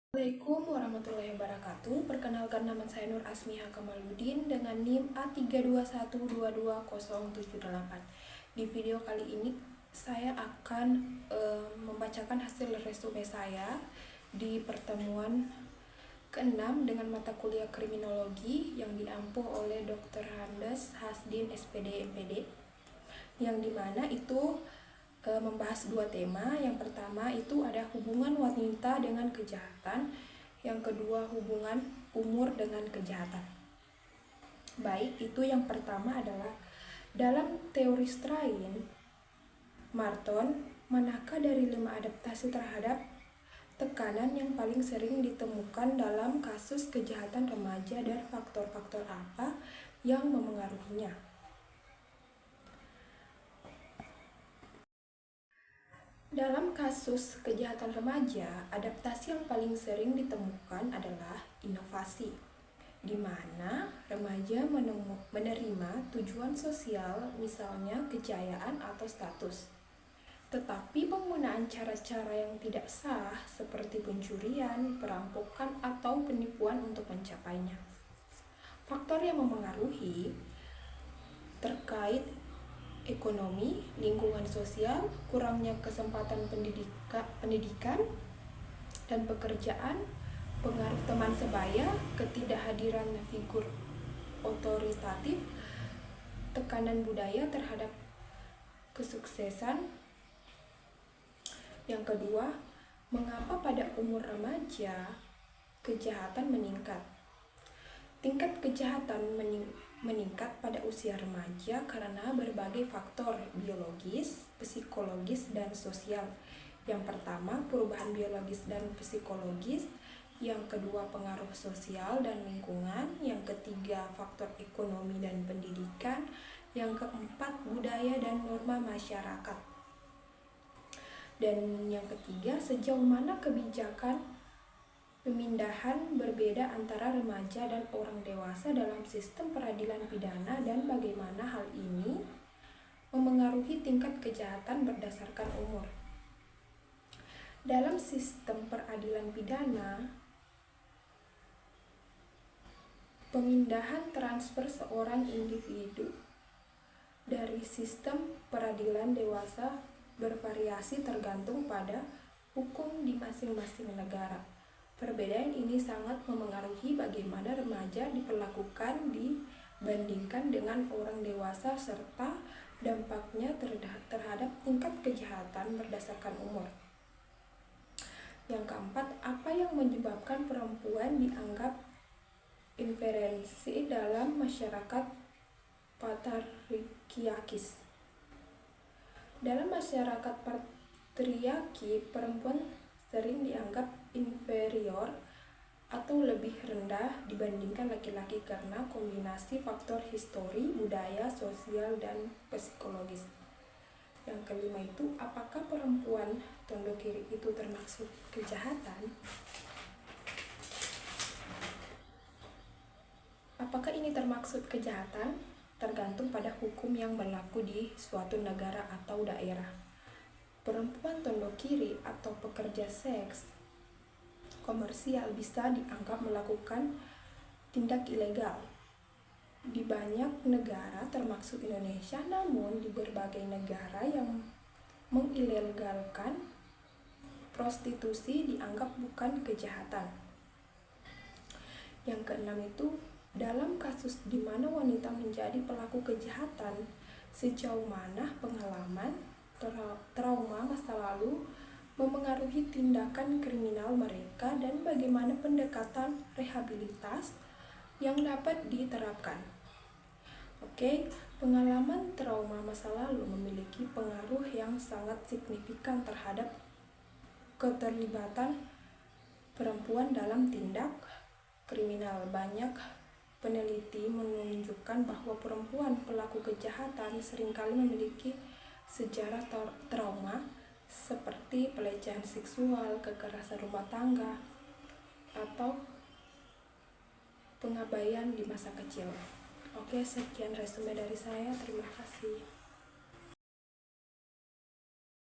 Assalamualaikum warahmatullahi wabarakatuh. Perkenalkan, nama saya Nur Asmiha Kamaludin dengan NIM A321220078. Di video kali ini saya akan membacakan hasil resume saya di pertemuan ke-6 dengan mata kuliah kriminologi yang diampu oleh Dr. Handes Hasdin SPD MPD, yang dimana itu membahas dua tema. Yang pertama itu ada hubungan wanita dengan kejahatan, yang kedua hubungan umur dengan kejahatan. Baik, itu yang pertama adalah dalam teori Strain, Marton, manakah dari 5 adaptasi terhadap tekanan yang paling sering ditemukan dalam kasus kejahatan remaja dan faktor-faktor apa yang memengaruhinya? Dalam kasus kejahatan remaja, adaptasi yang paling sering ditemukan adalah inovasi, di mana remaja menerima tujuan sosial, misalnya kejayaan atau status. Tetapi penggunaan cara-cara yang tidak sah seperti pencurian, perampokan, atau penipuan untuk mencapainya. Faktor yang memengaruhi terkait ekonomi, lingkungan sosial, kurangnya kesempatan pendidikan dan pekerjaan, pengaruh teman sebaya, ketidakhadiran figur otoritatif, tekanan budaya terhadap kesuksesan. Yang kedua, mengapa pada umur remaja kejahatan meningkat? Tingkat kejahatan meningkat pada usia remaja karena berbagai faktor biologis, psikologis, dan sosial. Yang pertama, perubahan biologis dan psikologis. Yang kedua, pengaruh sosial dan lingkungan. Yang ketiga, faktor ekonomi dan pendidikan. Yang keempat, budaya dan norma masyarakat. Dan yang ketiga, sejauh mana kebijakan pemindahan berbeda antara remaja dan orang dewasa dalam sistem peradilan pidana, dan bagaimana hal ini memengaruhi tingkat kejahatan berdasarkan umur. Dalam sistem peradilan pidana, pemindahan transfer seorang individu dari sistem peradilan dewasa bervariasi tergantung pada hukum di masing-masing negara. Perbedaan ini sangat memengaruhi bagaimana remaja diperlakukan dibandingkan dengan orang dewasa serta dampaknya terhadap tingkat kejahatan berdasarkan umur. Yang keempat, apa yang menyebabkan perempuan dianggap inferensi dalam masyarakat patriarkis? Dalam masyarakat patriarki, perempuan sering dianggap inferior atau lebih rendah dibandingkan laki-laki karena kombinasi faktor histori, budaya, sosial, dan psikologis. Yang kelima itu, apakah perempuan tondok kiri itu termasuk kejahatan? Apakah ini termaksud kejahatan? Tergantung pada hukum yang berlaku di suatu negara atau daerah. Perempuan tondok kiri atau pekerja seks komersial bisa dianggap melakukan tindak ilegal di banyak negara termasuk Indonesia, namun di berbagai negara yang mengilegalkan prostitusi dianggap bukan kejahatan. Yang keenam itu, dalam kasus di mana wanita menjadi pelaku kejahatan, sejauh mana pengalaman trauma masa lalu memengaruhi tindakan kriminal mereka dan bagaimana pendekatan rehabilitas yang dapat diterapkan. Oke, pengalaman trauma masa lalu memiliki pengaruh yang sangat signifikan terhadap keterlibatan perempuan dalam tindak kriminal. Banyak peneliti menunjukkan bahwa perempuan pelaku kejahatan seringkali memiliki sejarah trauma seperti pelecehan seksual, kekerasan rumah tangga, atau pengabaian di masa kecil. Oke, sekian resume dari saya. Terima kasih.